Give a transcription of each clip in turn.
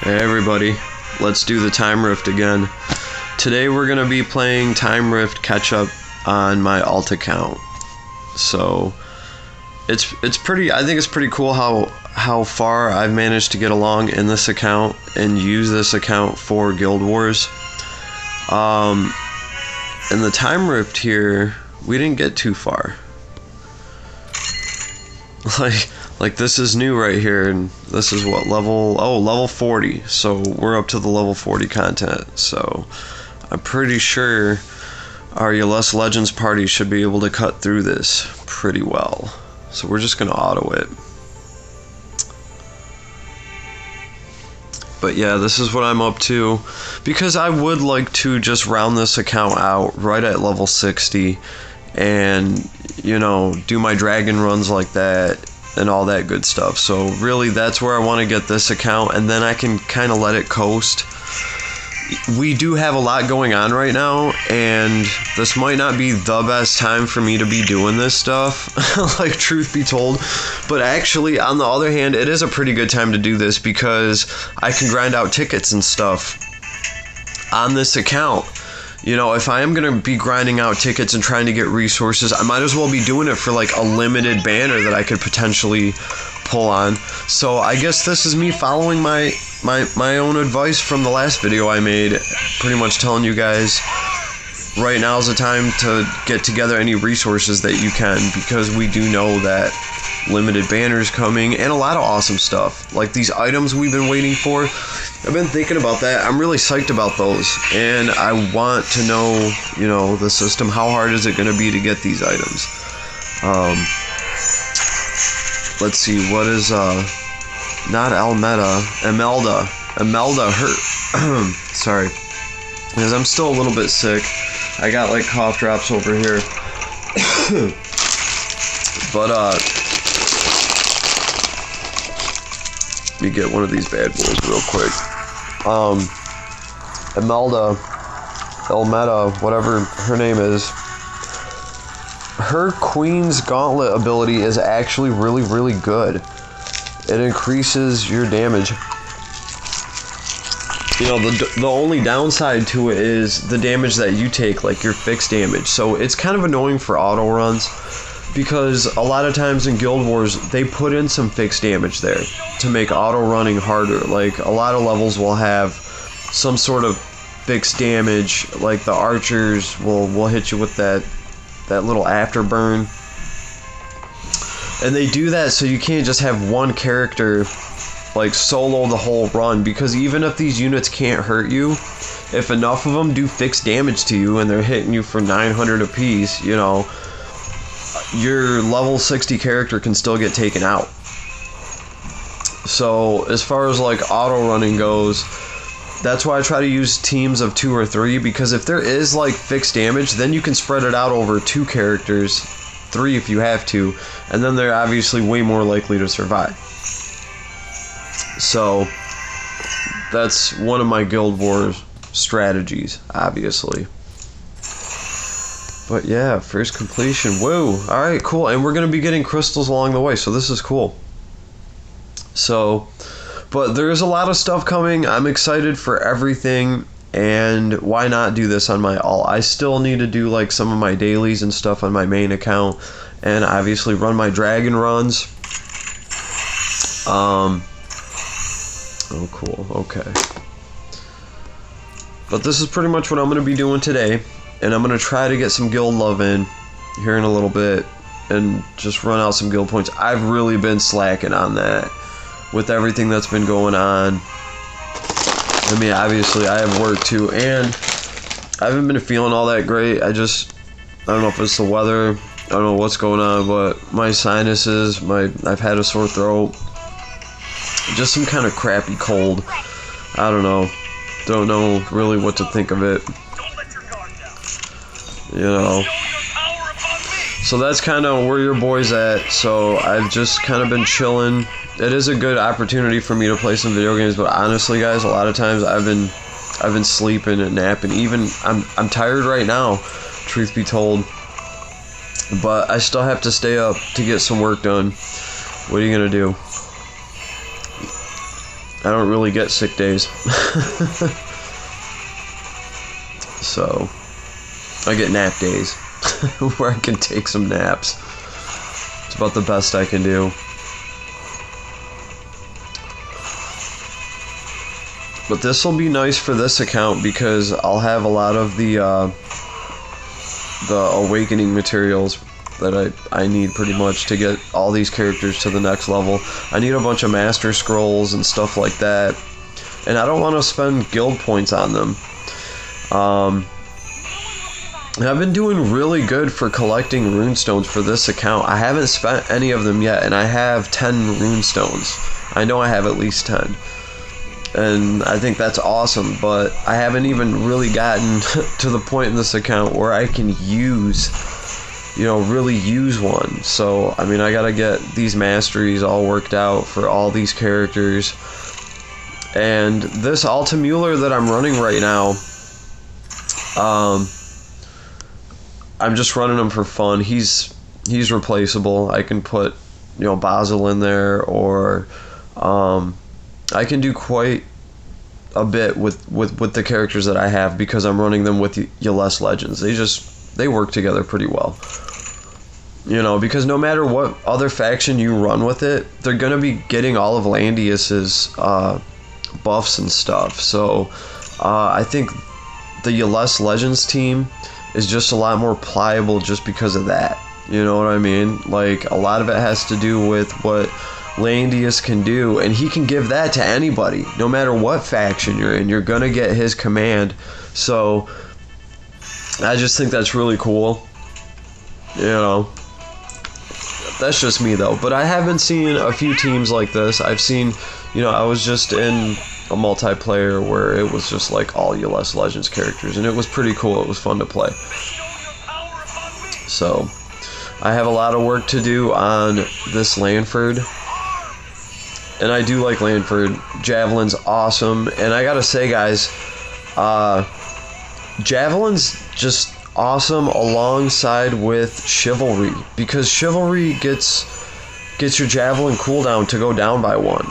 Hey everybody, let's do the Time Rift again. Today we're going to be playing Time Rift catch up on my alt account. So it's pretty, I think it's pretty cool how far I've managed to get along in this account and use this account for Guild Wars. In the Time Rift here, we didn't get too far. Like this is new right here, and this is what, level 40, so we're up to the level 40 content, so I'm pretty sure our Yales Legends party should be able to cut through this pretty well. So we're just gonna auto it. But yeah, this is what I'm up to, because I would like to just round this account out right at level 60 and, you know, do my dragon runs like that and all that good stuff. So really that's where I want to get this account, and then I can kind of let it coast. We do have a lot going on right now, and this might not be the best time for me to be doing this stuff, like truth be told, but actually on the other hand it is a pretty good time to do this because I can grind out tickets and stuff on this account. You know, if I am going to be grinding out tickets and trying to get resources, I might as well be doing it for like a limited banner that I could potentially pull on. So I guess this is me following my own advice from the last video I made, pretty much telling you guys right now is the time to get together any resources that you can, because we do know that limited banners coming and a lot of awesome stuff like these items we've been waiting for. I've been thinking about that. I'm really psyched about those, and I want to know, you know, the system. How hard is it going to be to get these items? Let's see, what is not Imelda, her sorry, because I'm still a little bit sick. I got like cough drops over here. But let me get one of these bad boys real quick. Elmeda, whatever her name is, her Queen's Gauntlet ability is actually really good. It increases your damage. You know, the only downside to it is the damage that you take, like your fixed damage. So it's kind of annoying for auto runs, because a lot of times in Guild Wars they put in some fixed damage there to make auto running harder. Like a lot of levels will have some sort of fixed damage, like the archers will hit you with that little afterburn, and they do that so you can't just have one character like solo the whole run, because even if these units can't hurt you, if enough of them do fixed damage to you and they're hitting you for 900 apiece, you know, your level 60 character can still get taken out. So as far as like auto running goes, that's why I try to use teams of 2 or 3, because if there is like fixed damage, then you can spread it out over 2 characters, 3 if you have to, and then they're obviously way more likely to survive. So that's one of my Guild Wars strategies, obviously. But yeah, first completion. Whoa. Alright, cool. And we're going to be getting crystals along the way, so this is cool. So, but there's a lot of stuff coming. I'm excited for everything, and why not do this on my alt? I still need to do like some of my dailies and stuff on my main account, and obviously run my dragon runs. Oh, cool. Okay. But this is pretty much what I'm going to be doing today. And I'm going to try to get some guild love in here in a little bit and just run out some guild points. I've really been slacking on that with everything that's been going on. I mean, obviously I have work too, and I haven't been feeling all that great. I don't know if it's the weather, I don't know what's going on, but my sinuses, I've had a sore throat, just some kind of crappy cold. I don't know really what to think of it. You know, so that's kind of where your boy's at. So I've just kind of been chilling. It is a good opportunity for me to play some video games, but honestly guys, a lot of times I've been sleeping and napping. Even I'm tired right now, truth be told, but I still have to stay up to get some work done. What are you gonna do? I don't really get sick days. So I get nap days where I can take some naps. It's about the best I can do. But this will be nice for this account because I'll have a lot of the awakening materials that I need pretty much to get all these characters to the next level. I need a bunch of master scrolls and stuff like that, and I don't want to spend guild points on them. And I've been doing really good for collecting runestones for this account. I haven't spent any of them yet, and I have 10 runestones. I know I have at least 10. And I think that's awesome, but I haven't even really gotten to the point in this account where I can really use one. So, I mean, I gotta get these masteries all worked out for all these characters. And this Altamuller that I'm running right now, I'm just running him for fun. He's replaceable. I can put, Basil in there, or I can do quite a bit with the characters that I have because I'm running them with Yles Legends. They work together pretty well. Because no matter what other faction you run with it, they're going to be getting all of Landius's buffs and stuff. So I think the Yles Legends team is just a lot more pliable just because of that. You know what I mean? Like, a lot of it has to do with what Landius can do, and he can give that to anybody. No matter what faction you're in, you're going to get his command. So I just think that's really cool. That's just me though. But I have been seeing a few teams like this. I've seen, I was just in a multiplayer where it was just like all Yles Legends characters, and it was pretty cool. It was fun to play. So I have a lot of work to do on this Lanford, and I do like Lanford. Javelin's awesome, and I gotta say, guys, Javelin's just awesome alongside with Chivalry, because Chivalry gets your Javelin cooldown to go down by 1.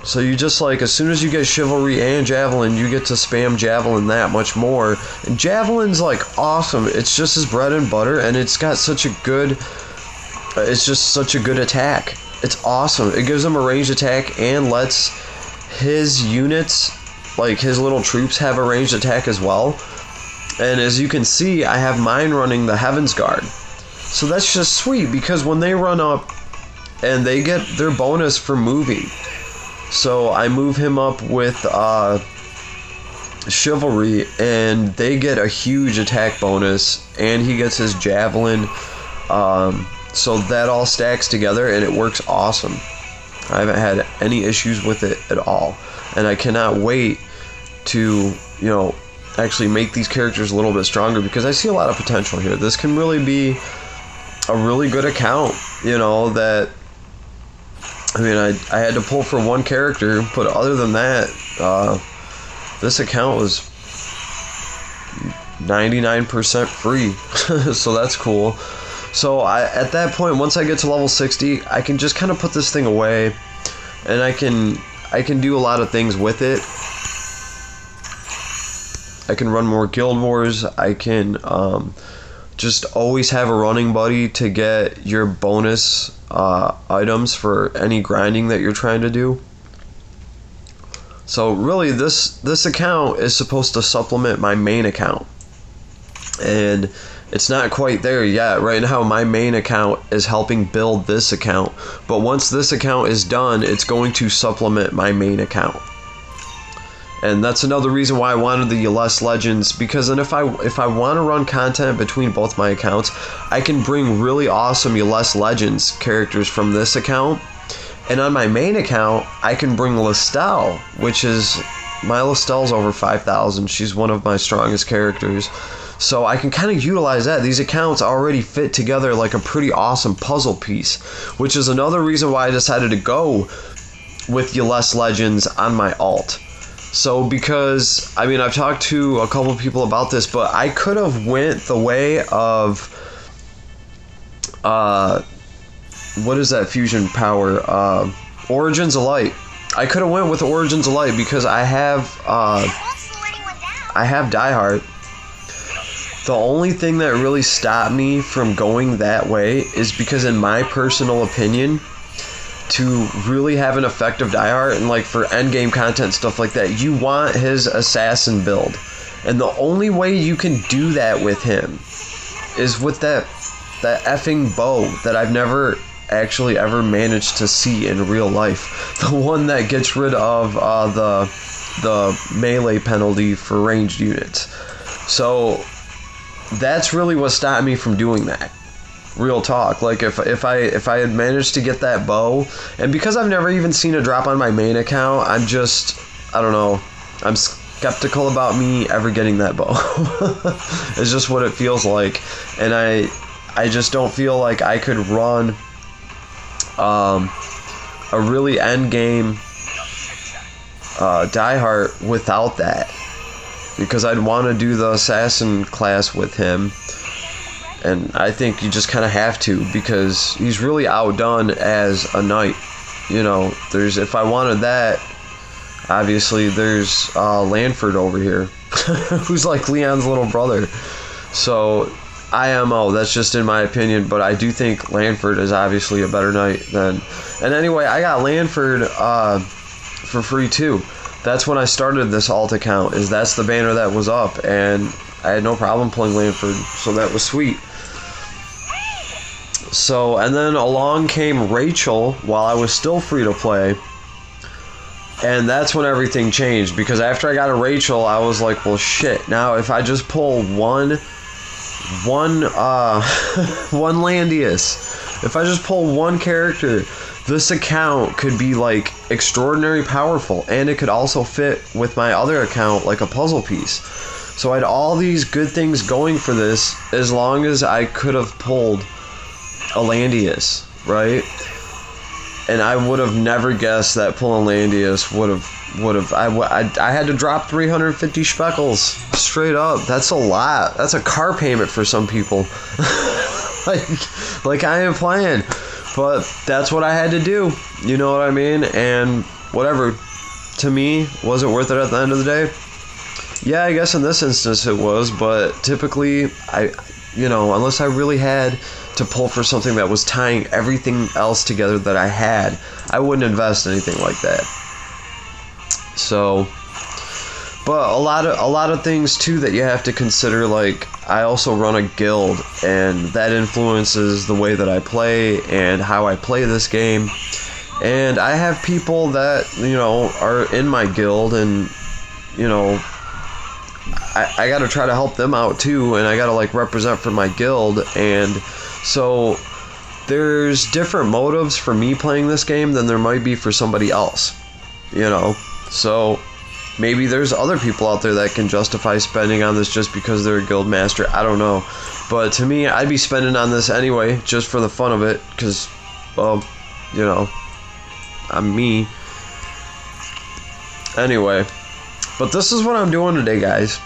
So you just, like, as soon as you get Chivalry and Javelin, you get to spam Javelin that much more. And Javelin's, like, awesome. It's just his bread and butter, and it's got such a good... It's just such a good attack. It's awesome. It gives him a ranged attack and lets his units, like his little troops, have a ranged attack as well. And as you can see, I have mine running the Heaven's Guard. So that's just sweet, because when they run up and they get their bonus for moving, so I move him up with Chivalry, and they get a huge attack bonus, and he gets his Javelin. So that all stacks together, and it works awesome. I haven't had any issues with it at all. And I cannot wait to, actually make these characters a little bit stronger, because I see a lot of potential here. This can really be a really good account, that... I mean, I had to pull for one character, but other than that, this account was 99% free, so that's cool. So at that point, once I get to level 60, I can just kind of put this thing away, and I can do a lot of things with it. I can run more Guild Wars. I can just always have a running buddy to get your bonus items for any grinding that you're trying to do. So really, this account is supposed to supplement my main account, and it's not quite there yet. Right now, my main account is helping build this account, but once this account is done, it's going to supplement my main account. And that's another reason why I wanted the Yles Legends, because then if I want to run content between both my accounts, I can bring really awesome Yles Legends characters from this account. And on my main account, I can bring Listel, which is... My Listel's over 5,000. She's one of my strongest characters. So I can kind of utilize that. These accounts already fit together like a pretty awesome puzzle piece, which is another reason why I decided to go with Yles Legends on my alt. So because, I mean, I've talked to a couple people about this, but I could have went the way of, what is that fusion power? Origins of Light. I could have went with Origins of Light because I have Die Hard. The only thing that really stopped me from going that way is because, in my personal opinion, to really have an effective Die Hard and like for endgame content, stuff like that, you want his assassin build. And the only way you can do that with him is with that effing bow that I've never actually ever managed to see in real life. The one that gets rid of the melee penalty for ranged units. So that's really what stopped me from doing that. Real talk. Like if I had managed to get that bow, and because I've never even seen a drop on my main account, I don't know, I'm skeptical about me ever getting that bow. It's just what it feels like, and I just don't feel like I could run a really end game Die Hard without that, because I'd want to do the assassin class with him, and I think you just kind of have to, because he's really outdone as a knight. You know, if I wanted that, obviously there's Lanford over here who's like Leon's little brother. So IMO, that's just in my opinion, but I do think Lanford is obviously a better knight than. And anyway, I got Lanford for free too. That's when I started this alt account, that's the banner that was up, and I had no problem pulling Lanford, so that was sweet. So, and then along came Rachel while I was still free to play, and that's when everything changed, because after I got a Rachel, I was like, well shit, now if I just pull one Landius, if I just pull one character, this account could be like extraordinary powerful, and it could also fit with my other account like a puzzle piece. So I had all these good things going for this, as long as I could have pulled a Landius, right? And I would have never guessed that pulling Landius would have I had to drop 350 speckles straight up. That's a lot. That's a car payment for some people. like I am playing, but that's what I had to do. You know what I mean? And whatever. To me, was it worth it at the end of the day? Yeah, I guess in this instance it was, but typically unless I really had to pull for something that was tying everything else together that I had, I wouldn't invest anything like that. So, but a lot of things too that you have to consider, like I also run a guild, and that influences the way that I play and how I play this game. And I have people that, are in my guild, and I got to try to help them out too, and I got to like represent for my guild. And so there's different motives for me playing this game than there might be for somebody else, so maybe there's other people out there that can justify spending on this just because they're a guild master. I don't know, but to me, I'd be spending on this anyway just for the fun of it, because I'm me anyway. But this is what I'm doing today, guys.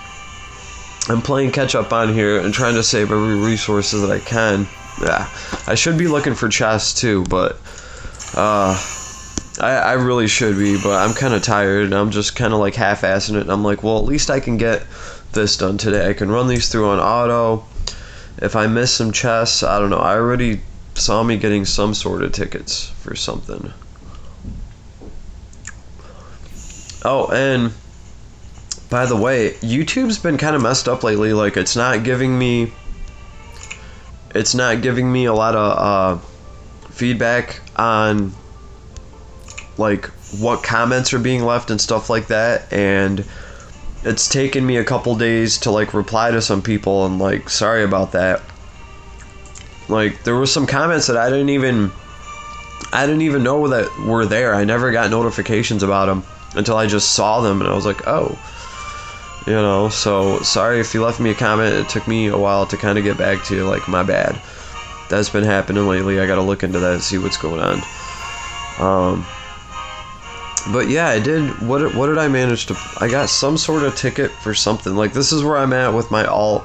I'm playing catch up on here and trying to save every resources that I can. Yeah, I should be looking for chests too, but I really should be, but I'm kind of tired, and I'm just kind of like half-assing it, and I'm like, well, at least I can get this done today. I can run these through on auto. If I miss some chests, I don't know. I already saw me getting some sort of tickets for something. Oh, and by the way, YouTube's been kind of messed up lately. Like, it's not giving me a lot of feedback on like what comments are being left and stuff like that, and it's taken me a couple days to like reply to some people, and like, sorry about that. Like, there were some comments that I didn't even know that were there. I never got notifications about them until I just saw them, and I was like, oh, so sorry if you left me a comment. It took me a while to kind of get back to you. Like, my bad. That's been happening lately. I gotta look into that and see what's going on. But yeah, I did. What did I manage to? I got some sort of ticket for something. Like, this is where I'm at with my alt.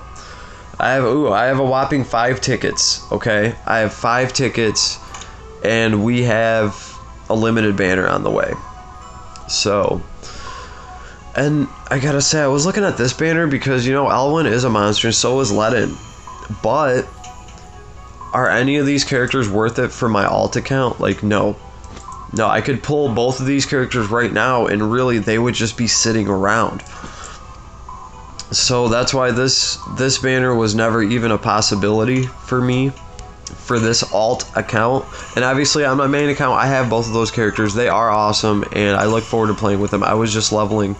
I have a whopping 5 tickets. Okay, I have 5 tickets, and we have a limited banner on the way. So, and I gotta say, I was looking at this banner because, you know, Elwyn is a monster and so is Ledin. But are any of these characters worth it for my alt account? Like, no. No, I could pull both of these characters right now and really they would just be sitting around. So that's why this banner was never even a possibility for me for this alt account. And obviously on my main account I have both of those characters. They are awesome and I look forward to playing with them. I was just leveling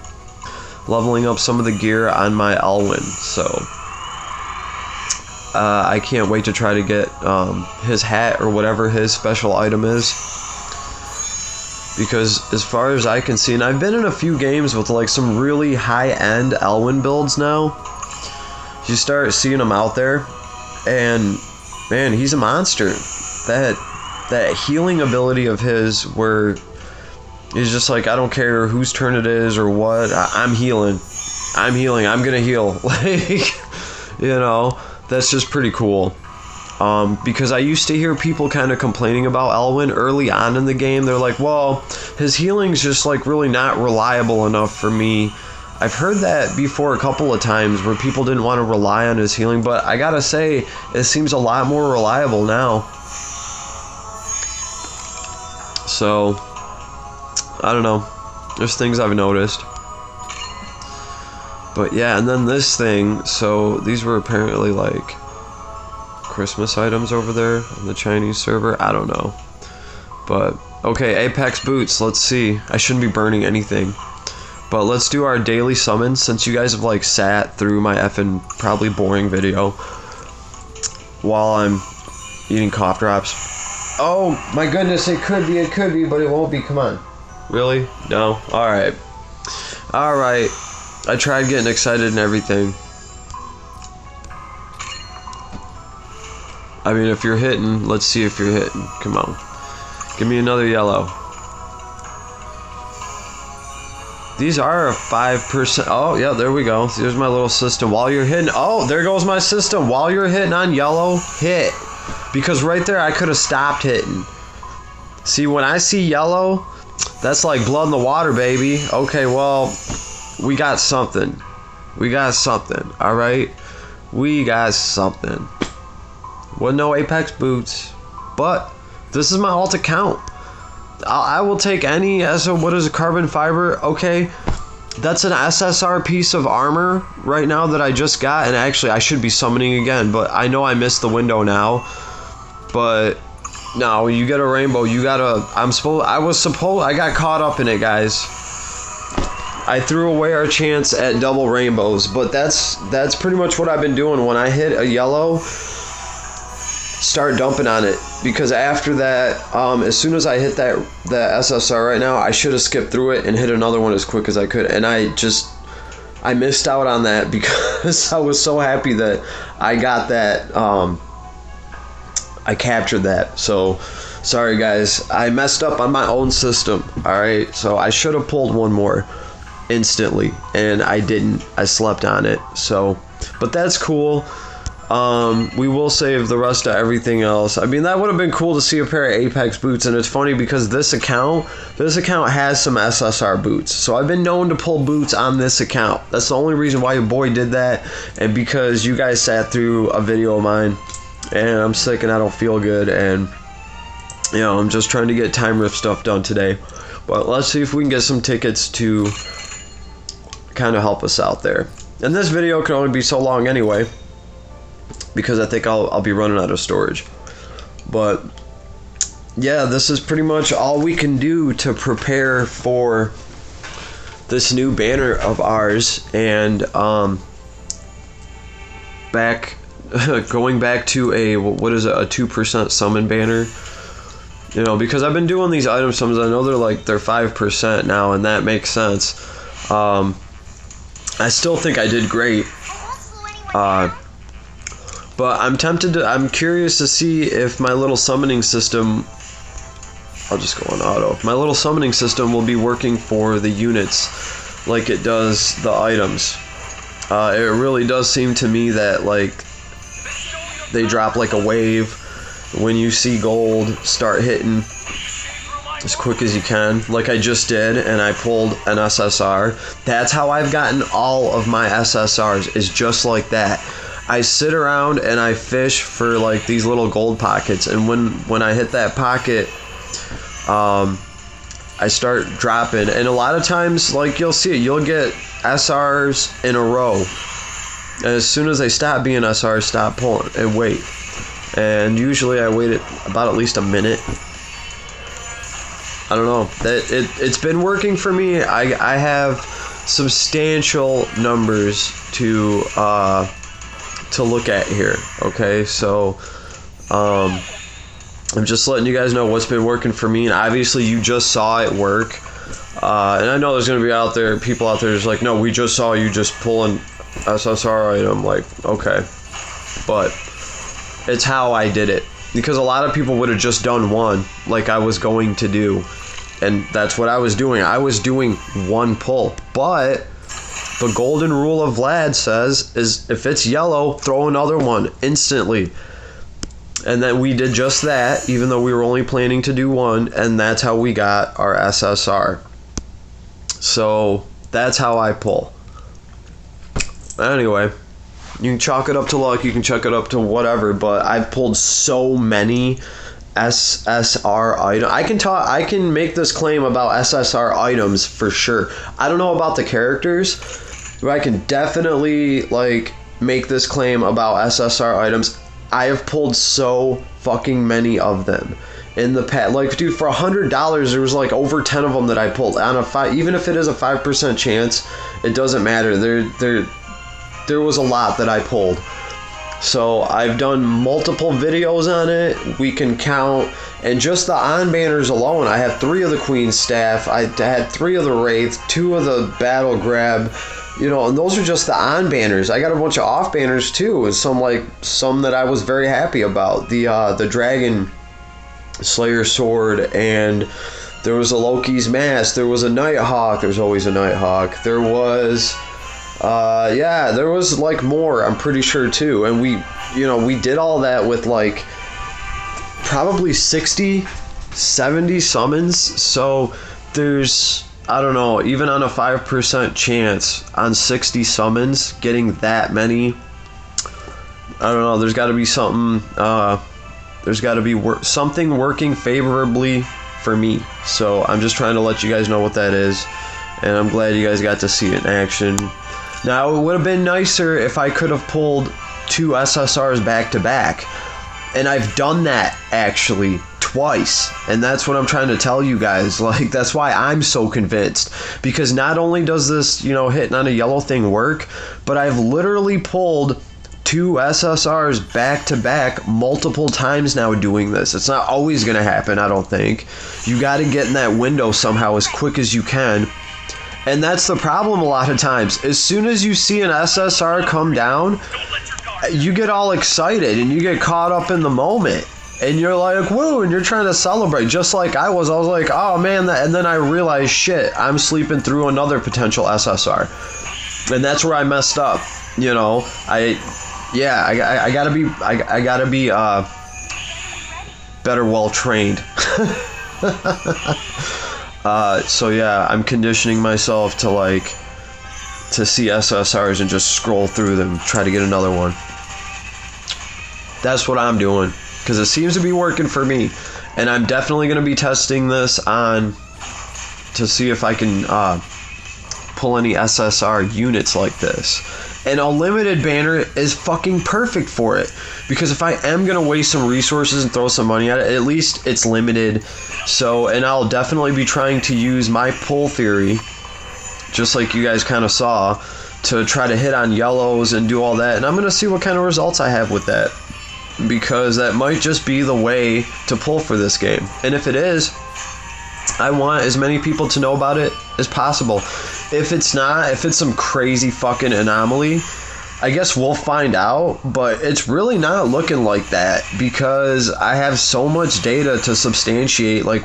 up some of the gear on my Elwyn, so I can't wait to try to get his hat or whatever his special item is. Because as far as I can see, and I've been in a few games with like some really high-end Elwyn builds now, you start seeing him out there, and man, he's a monster. That healing ability of his, where he's just like, I don't care whose turn it is or what, I'm healing, I'm gonna heal. Like, you know, that's just pretty cool. Because I used to hear people kind of complaining about Elwyn early on in the game. They're like, well, his healing's just like really not reliable enough for me. I've heard that before a couple of times where people didn't want to rely on his healing, but I gotta say, it seems a lot more reliable now. So, I don't know. There's things I've noticed. But yeah, and then this thing, so these were apparently like Christmas items over there on the Chinese server. I don't know. But, okay, Apex boots, let's see. I shouldn't be burning anything. But let's do our daily summons, since you guys have like sat through my effing probably boring video while I'm eating cough drops. Oh my goodness, it could be, but it won't be. Come on. Really? No? Alright. Alright. I tried getting excited and everything. I mean, if you're hitting, let's see if you're hitting. Come on. Give me another yellow. These are a 5%. Oh, yeah, there we go. There's my little system. While you're hitting. Oh, there goes my system. While you're hitting on yellow, hit. Because right there, I could have stopped hitting. See, when I see yellow, that's like blood in the water, baby. Okay, well, we got something. We got something, all right? We got something. Well, no Apex boots, but this is my alt account. I will take any what is a carbon fiber? Okay, that's an SSR piece of armor right now that I just got, and actually I should be summoning again, but I know I missed the window now. But no, you get a rainbow. You gotta. I got caught up in it, guys. I threw away our chance at double rainbows, but that's pretty much what I've been doing. When I hit a yellow, start dumping on it, because after that, as soon as I hit that SSR right now, I should have skipped through it and hit another one as quick as I could, and I missed out on that because I was so happy that I got that. I captured that. So sorry guys, I messed up on my own system. All right, so I should have pulled one more instantly, and I didn't. I slept on it. So, but that's cool. We will save the rest of everything else. I mean, that would have been cool to see a pair of Apex boots, and it's funny because this account has some SSR boots. So I've been known to pull boots on this account. That's the only reason why your boy did that, and because you guys sat through a video of mine, and I'm sick and I don't feel good, and you know, I'm just trying to get time rift stuff done today. But let's see if we can get some tickets to kind of help us out there. And this video can only be so long anyway, because I think I'll be running out of storage. But yeah, this is pretty much all we can do to prepare for this new banner of ours. And going back to a 2% summon banner, you know, because I've been doing these item summons. I know they're 5% now, and that makes sense. I still think I did great. But I'm curious to see if my little summoning system, I'll just go on auto. My little summoning system will be working for the units like it does the items. It really does seem to me that like they drop like a wave when you see gold start hitting. as quick as you can, like I just did, and I pulled an SSR. That's how I've gotten all of my SSRs, is just like that. I sit around and I fish for like these little gold pockets, and when I hit that pocket, I start dropping, and a lot of times, like, you'll see it, you'll get SRs in a row, and as soon as they stop being SRs, stop pulling and wait. And usually I wait about at least a minute. I don't know, it's been working for me. I have substantial numbers to look at here. Okay, so I'm just letting you guys know what's been working for me, and obviously you just saw it work. And I know there's gonna be people out there just like, no, we just saw you just pull an SSR item. Like, okay, but it's how I did it, because a lot of people would have just done one, like I was going to do, and that's what I was doing. I was doing one pull, but the golden rule of Vlad says is if it's yellow, throw another one instantly. And then we did just that, even though we were only planning to do one, and that's how we got our SSR. So that's how I pull. Anyway, you can chalk it up to luck, you can chalk it up to whatever, but I've pulled so many SSR items. I can make this claim about SSR items for sure. I don't know about the characters, but I can definitely like make this claim about SSR items. I have pulled so fucking many of them in the past. Like, dude, for $100, there was like over 10 of them that I pulled on a 5. Even if it is a 5% chance, it doesn't matter. There was a lot that I pulled. So I've done multiple videos on it. We can count, and just the on banners alone, I have 3 of the Queen staff. I had 3 of the Wraith, 2 of the Battle Grab. You know, and those are just the on banners. I got a bunch of off banners too, and some that I was very happy about. The Dragon Slayer sword, and there was a Loki's mask. There was a Nighthawk. There's always a Nighthawk. There was, there was like more. I'm pretty sure too. And we did all that with like probably 60, 70 summons. So there's, I don't know, even on a 5% chance on 60 summons, getting that many, I don't know, there's got to be something, there's got to be something working favorably for me. So I'm just trying to let you guys know what that is, and I'm glad you guys got to see it in action. Now, it would have been nicer if I could have pulled 2 SSRs back to back, and I've done that actually twice, and that's what I'm trying to tell you guys. Like, that's why I'm so convinced, because not only does this, hitting on a yellow thing work, but I've literally pulled 2 SSRs back to back multiple times now doing this. It's not always going to happen, I don't think. You got to get in that window somehow as quick as you can, and that's the problem a lot of times. As soon as you see an SSR come down, you get all excited and you get caught up in the moment. And you're like, woo, and you're trying to celebrate, just like I was. I was like, oh man, and then I realized, shit, I'm sleeping through another potential SSR. And that's where I messed up. I gotta be better well trained. So yeah, I'm conditioning myself to see SSRs and just scroll through them, try to get another one. That's what I'm doing, because it seems to be working for me, and I'm definitely going to be testing this on to see if I can pull any SSR units like this. And a limited banner is fucking perfect for it, because if I am going to waste some resources and throw some money at it, at least it's limited. So, and I'll definitely be trying to use my pull theory, just like you guys kind of saw, to try to hit on yellows and do all that, and I'm going to see what kind of results I have with that, because that might just be the way to pull for this game. And if it is, I want as many people to know about it as possible. If it's not, if it's some crazy fucking anomaly, I guess we'll find out, but it's really not looking like that, because I have so much data to substantiate like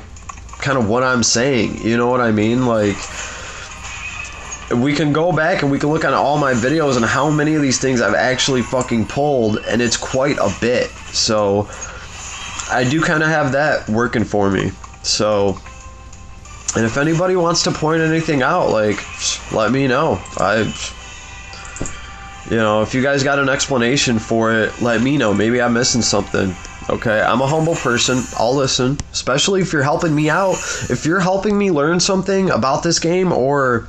kind of what I'm saying. You know what I mean? Like, we can go back and we can look on all my videos and how many of these things I've actually fucking pulled, and it's quite a bit. So I do kind of have that working for me. So And if anybody wants to point anything out, like, let me know. If you guys got an explanation for it, let me know. Maybe I'm missing something. Okay, I'm a humble person. I'll listen, especially if you're helping me out. If you're helping me learn something about this game, or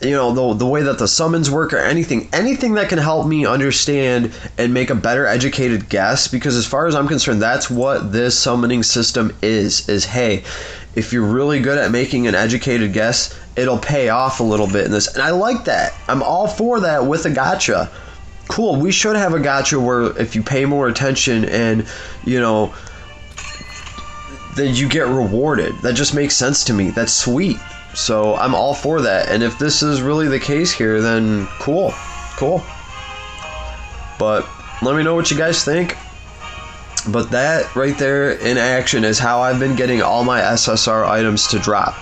the way that the summons work, or anything that can help me understand and make a better educated guess. Because as far as I'm concerned, that's what this summoning system is hey, if you're really good at making an educated guess, it'll pay off a little bit in this. And I like that. I'm all for that with a gacha. Cool, we should have a gacha where if you pay more attention and, then you get rewarded. That just makes sense to me. That's sweet. So I'm all for that. And if this is really the case here, then cool. But let me know what you guys think. But that right there in action is how I've been getting all my SSR items to drop.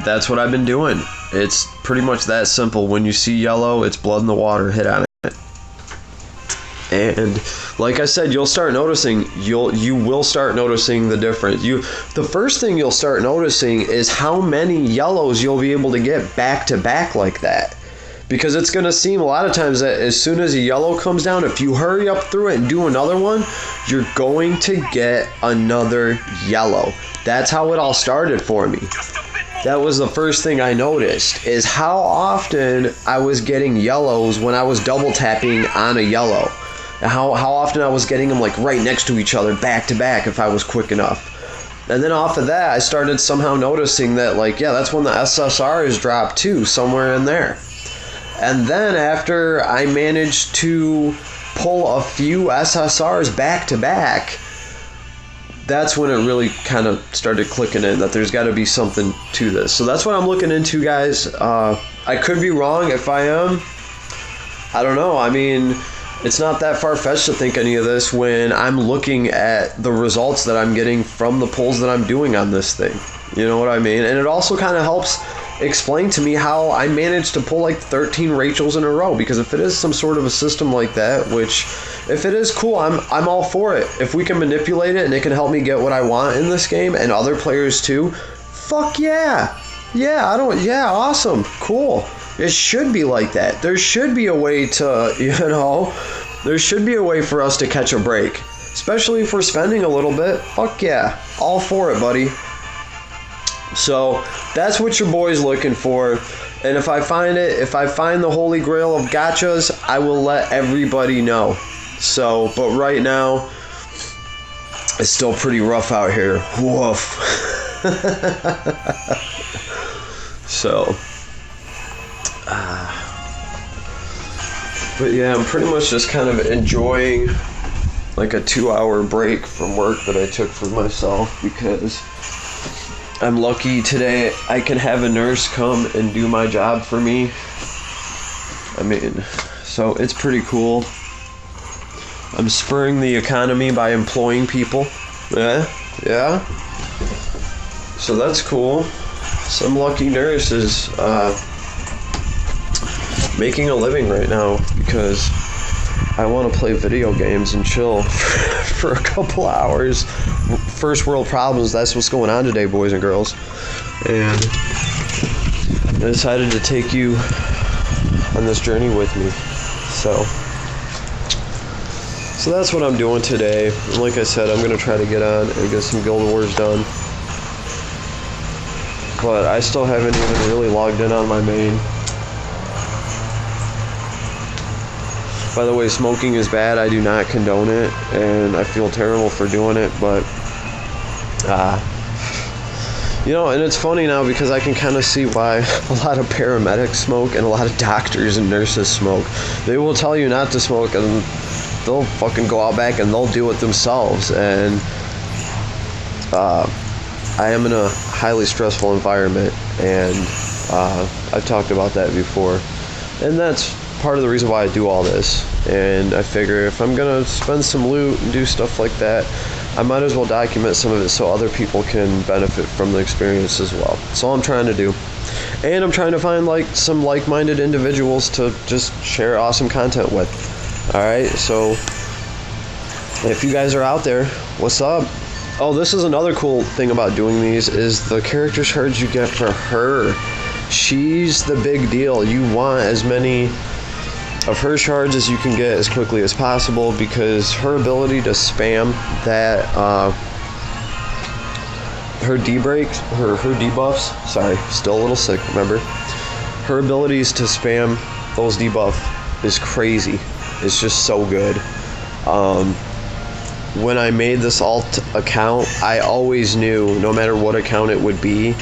That's what I've been doing. It's pretty much that simple. When you see yellow, it's blood in the water. Hit on it. And like I said, you'll start noticing. You will start noticing the difference. The first thing you'll start noticing is how many yellows you'll be able to get back to back like that. Because it's going to seem a lot of times that as soon as a yellow comes down, if you hurry up through it and do another one, you're going to get another yellow. That's how it all started for me. That was the first thing I noticed, is how often I was getting yellows when I was double tapping on a yellow. How often I was getting them like right next to each other, back to back, if I was quick enough. And then off of that, I started somehow noticing that, that's when the SSRs dropped too, somewhere in there. And then after I managed to pull a few SSRs back to back, that's when it really kind of started clicking in that there's got to be something to this. So that's what I'm looking into, guys. I could be wrong. If I am, I don't know. I mean, it's not that far-fetched to think any of this when I'm looking at the results that I'm getting from the pulls that I'm doing on this thing. You know what I mean? And it also kind of helps explain to me how I managed to pull 13 Rachels in a row. Because if it is some sort of a system like that, which if it is cool, I'm all for it. If we can manipulate it and it can help me get what I want in this game, and other players too, fuck yeah. Awesome, cool. It should be like that. There should be a way to, there should be a way for us to catch a break, especially if we're spending a little bit. Fuck yeah, all for it, buddy. So that's what your boy's looking for. And if I find the holy grail of gachas, I will let everybody know. So, but right now, it's still pretty rough out here. Woof. So, but yeah, I'm pretty much just kind of enjoying a 2-hour break from work that I took for myself, because I'm lucky today I can have a nurse come and do my job for me. I mean, so it's pretty cool. I'm spurring the economy by employing people. Yeah. So that's cool. Some lucky nurse is making a living right now, because I want to play video games and chill for a couple hours. First world problems, that's what's going on today, boys and girls. And I decided to take you on this journey with me. So that's what I'm doing today. And like I said, I'm going to try to get on and get some Guild Wars done. But I still haven't even really logged in on my main. By the way, smoking is bad. I do not condone it, and I feel terrible for doing it, but and it's funny now because I can kind of see why a lot of paramedics smoke and a lot of doctors and nurses smoke. They will tell you not to smoke, and they'll fucking go out back and they'll do it themselves. And I am in a highly stressful environment, and I've talked about that before, and that's part of the reason why I do all this. And I figure if I'm gonna spend some loot and do stuff like that, I might as well document some of it so other people can benefit from the experience as well. That's all I'm trying to do. And I'm trying to find some like-minded individuals to just share awesome content with. Alright, so if you guys are out there, what's up? Oh, this is another cool thing about doing these is the character shards you get for her. She's the big deal. You want as many of her shards as you can get as quickly as possible because her ability to spam that, her D-breaks, her debuffs, sorry, still a little sick, remember? Her abilities to spam those debuff is crazy. It's just so good. When I made this alt account, I always knew, no matter what account it would be,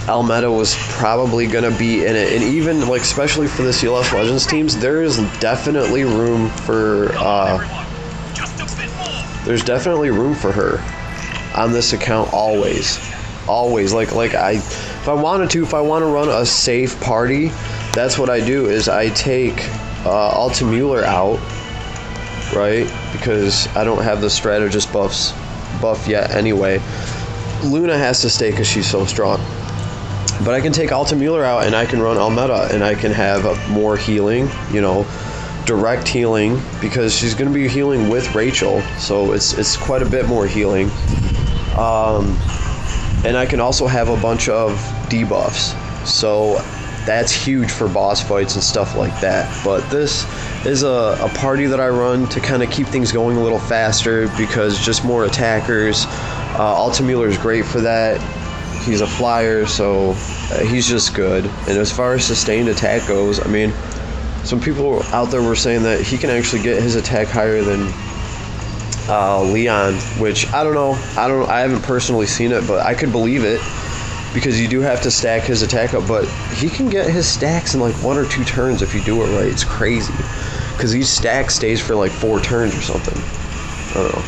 Almeda was probably going to be in it. And even, like, especially for the CLS Legends teams, there is definitely room for, there's definitely room for her on this account always. Like if I want to run a safe party, that's what I do, is I take Altamüller out, right? Because I don't have the strategist buff yet anyway. Luna has to stay because she's so strong. But I can take Altamüller out and I can run Almeda and I can have more healing, you know, direct healing, because she's going to be healing with Rachel, so it's quite a bit more healing. And I can also have a bunch of debuffs, so that's huge for boss fights and stuff like that. But this is a party that I run to kind of keep things going a little faster because just more attackers. Altamüller is great for that. He's a flyer, so he's just good. And as far as sustained attack goes, I mean, some people out there were saying that he can actually get his attack higher than Leon, which I don't know. I haven't personally seen it, but I could believe it because you do have to stack his attack up. But he can get his stacks in like 1 or 2 turns if you do it right. It's crazy because each stack stays for like 4 turns or something. I don't know.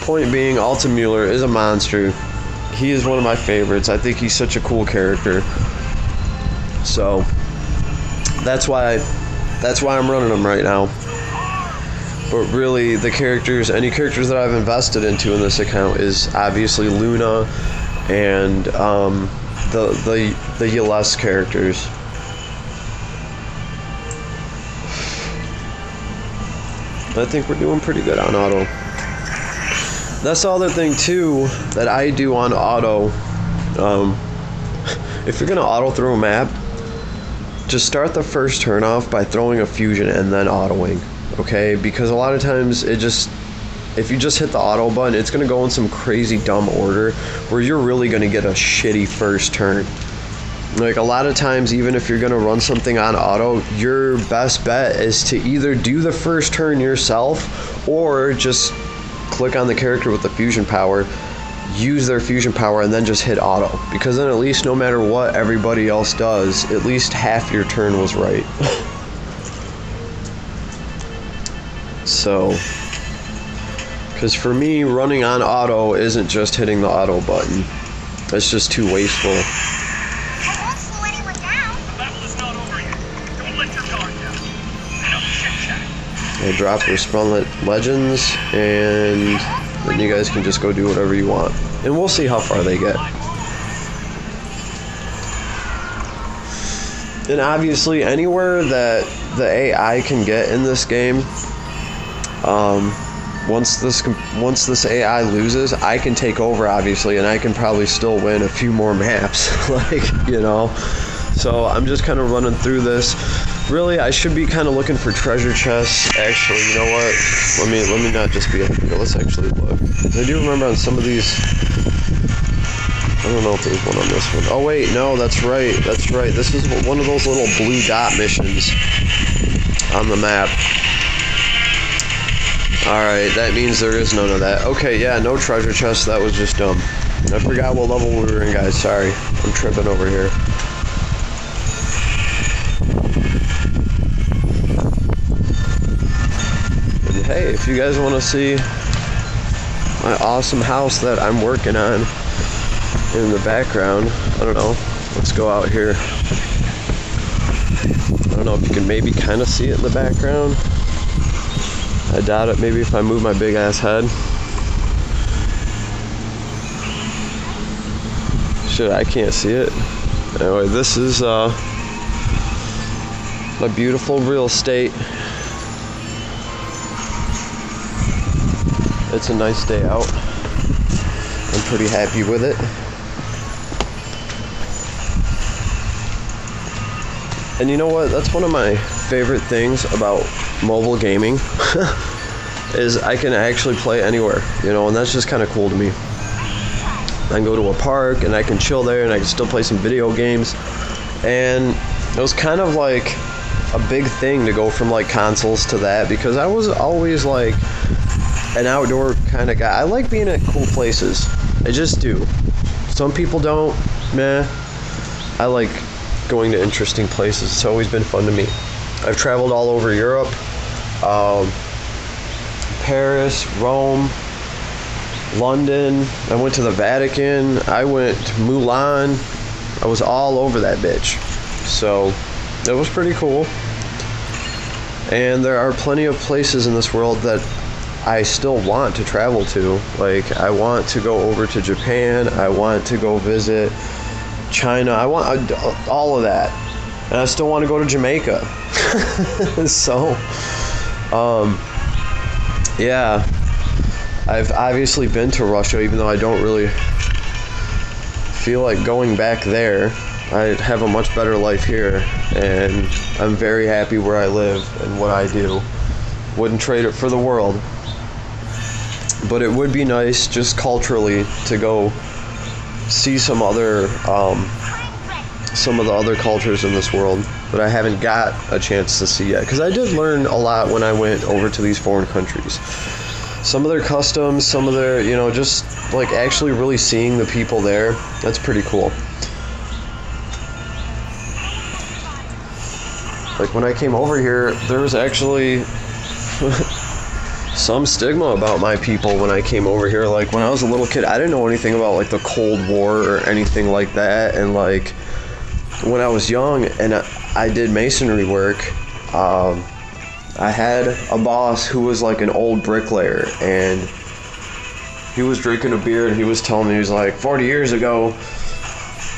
Point being, Altamüller is a monster. He is one of my favorites. I think he's such a cool character. So that's why I'm running him right now. But really, any characters that I've invested into in this account is obviously Luna and the Yeless characters. I think we're doing pretty good on auto. That's the other thing too that I do on auto. If you're gonna auto through a map, just start the first turn off by throwing a fusion and then autoing, okay? Because a lot of times if you just hit the auto button, it's gonna go in some crazy dumb order where you're really gonna get a shitty first turn. Like a lot of times, even if you're gonna run something on auto, your best bet is to either do the first turn yourself or just click on the character with the fusion power, use their fusion power, and then just hit auto, because then at least no matter what everybody else does, at least half your turn was right. So, because for me, running on auto isn't just hitting the auto button. That's just too wasteful. I drop Respawn Legends, and then you guys can just go do whatever you want. And we'll see how far they get. And obviously, anywhere that the AI can get in this game, once this AI loses, I can take over, obviously, and I can probably still win a few more maps. Like, you know. So I'm just kind of running through this. Really, I should be kind of looking for treasure chests. Actually, you know what? Let me not just be up here. Let's actually look. I do remember on some of these. I don't know if there's one on this one. Oh wait, no, that's right. This is one of those little blue dot missions on the map. Alright, that means there is none of that. Okay, yeah, no treasure chests. That was just dumb. I forgot what level we were in, guys. Sorry. I'm tripping over here. Hey, if you guys want to see my awesome house that I'm working on in the background, I don't know, let's go out here. I don't know if you can maybe kind of see it in the background. I doubt it, maybe if I move my big ass head. Shit, I can't see it. Anyway, this is my beautiful real estate. It's a nice day out. I'm pretty happy with it. And you know what? That's one of my favorite things about mobile gaming is I can actually play anywhere, you know, and that's just kind of cool to me. I can go to a park and I can chill there and I can still play some video games. And it was kind of like a big thing to go from like consoles to that, because I was always like an outdoor kind of guy. I like being at cool places. I just do. Some people don't. Meh. I like going to interesting places. It's always been fun to me. I've traveled all over Europe, Paris, Rome, London. I went to the Vatican. I went to Mulan. I was all over that bitch. So it was pretty cool. And there are plenty of places in this world that I still want to travel to. Like, I want to go over to Japan. I want to go visit China. I want all of that. And I still want to go to Jamaica. So, yeah. I've obviously been to Russia, even though I don't really feel like going back there. I have a much better life here, and I'm very happy where I live and what I do. Wouldn't trade it for the world. But it would be nice, just culturally, to go see some of the other cultures in this world that I haven't got a chance to see yet. Because I did learn a lot when I went over to these foreign countries. Some of their customs, some of their, you know, just like actually really seeing the people there. That's pretty cool. Like when I came over here, there was actually some stigma about my people when I came over here. Like when I was a little kid, I didn't know anything about like the Cold War or anything like that. And like when I was young and I did masonry work, I had a boss who was like an old bricklayer, and he was drinking a beer and he was telling me, he was like, 40 years ago,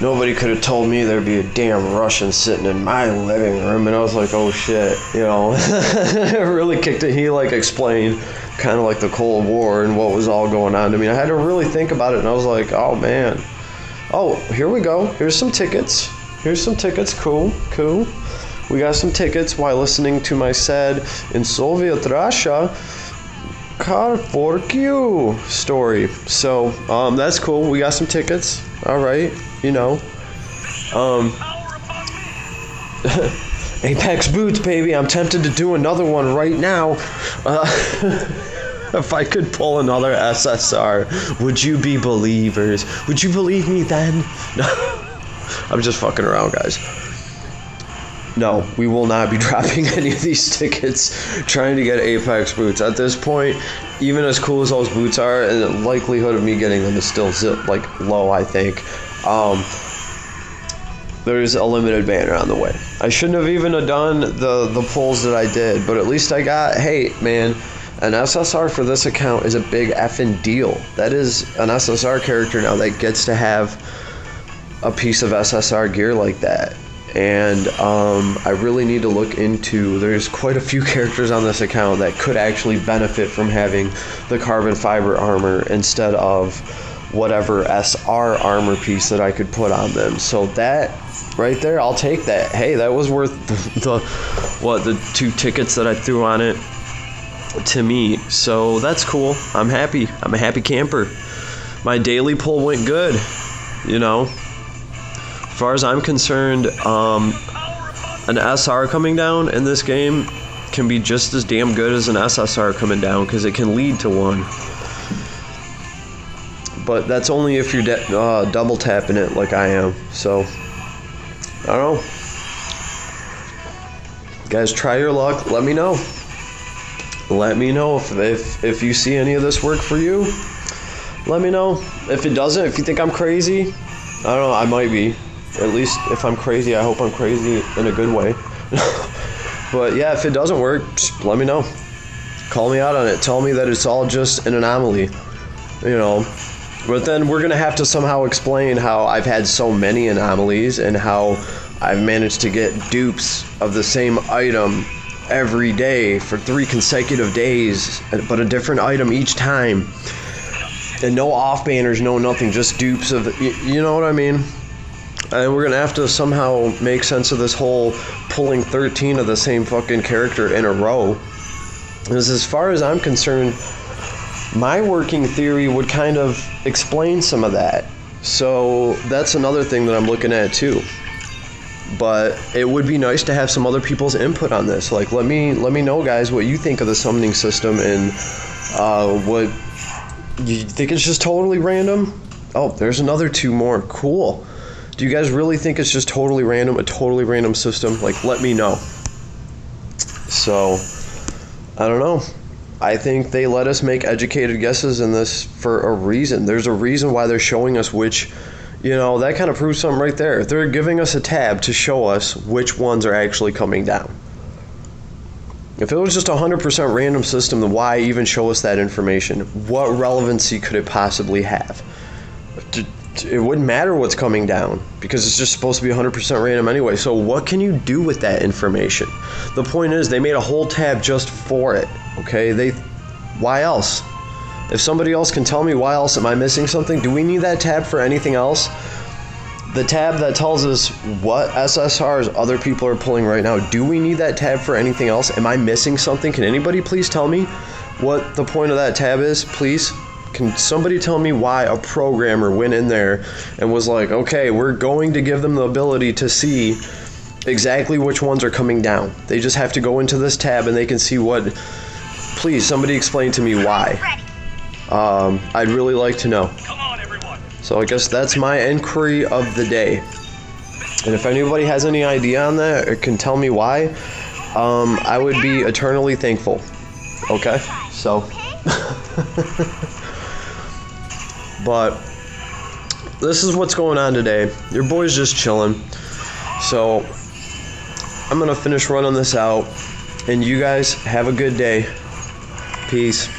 nobody could have told me there'd be a damn Russian sitting in my living room. And I was like, oh shit, you know. It really kicked it. He like explained kind of like the Cold War and what was all going on to me. I had to really think about it, and I was like, oh man. Oh, here we go. Here's some tickets. Cool. We got some tickets while listening to my said in Soviet Russia car for Q story. So that's cool. We got some tickets. All right, you know. Apex boots, baby. I'm tempted to do another one right now. If I could pull another SSR, would you be believers? Would you believe me then? No, I'm just fucking around, guys. No, we will not be dropping any of these tickets trying to get Apex boots. At this point, even as cool as those boots are, and the likelihood of me getting them is still low, I think. There's a limited banner on the way. I shouldn't have even done the pulls that I did, but at least I got, hey, man, an SSR for this account is a big effing deal. That is an SSR character now that gets to have a piece of SSR gear like that. And I really need to look into, there's quite a few characters on this account that could actually benefit from having the carbon fiber armor instead of whatever SR armor piece that I could put on them. So that right there, I'll take that. Hey, that was worth the 2 tickets that I threw on it to me. So that's cool. I'm happy. I'm a happy camper. My daily pull went good, you know. As far as I'm concerned, an SR coming down in this game can be just as damn good as an SSR coming down, because it can lead to one. But that's only if you're double tapping it like I am. So, I don't know. Guys, try your luck. Let me know. Let me know if you see any of this work for you. Let me know. If it doesn't, if you think I'm crazy, I don't know, I might be. At least if I'm crazy, I hope I'm crazy in a good way. But yeah, if it doesn't work, just let me know. Call me out on it. Tell me that it's all just an anomaly, you know. But then we're going to have to somehow explain how I've had so many anomalies and how I've managed to get dupes of the same item every day for 3 consecutive days, but a different item each time. And no off banners, no nothing, just dupes of, you know what I mean? And we're gonna have to somehow make sense of this whole pulling 13 of the same fucking character in a row. Because as far as I'm concerned, my working theory would kind of explain some of that. So that's another thing that I'm looking at too. But it would be nice to have some other people's input on this. Like, let me know, guys, what you think of the summoning system, and what you think it's just totally random. Oh, there's another 2 more. Cool. Do you guys really think it's just totally random, a totally random system? Like, let me know. So, I don't know. I think they let us make educated guesses in this for a reason. There's a reason why they're showing us which, that kind of proves something right there. They're giving us a tab to show us which ones are actually coming down. If it was just a 100% random system, then why even show us that information? What relevancy could it possibly have? It wouldn't matter what's coming down, because it's just supposed to be 100% random anyway. So what can you do with that information? The point is, they made a whole tab just for it. Okay, why else? If somebody else can tell me why else, am I missing something? Do we need that tab for anything else? The tab that tells us what SSRs other people are pulling right now, do we need that tab for anything else? Am I missing something? Can anybody please tell me what the point of that tab is, please? Can somebody tell me why a programmer went in there and was like, okay, we're going to give them the ability to see exactly which ones are coming down. They just have to go into this tab and they can see what. Please, somebody explain to me why. I'd really like to know. Come on, everyone. So I guess that's my inquiry of the day. And if anybody has any idea on that or can tell me why, I would be eternally thankful. Okay? So. But this is what's going on today. Your boy's just chilling. So I'm going to finish running this out. And you guys have a good day. Peace.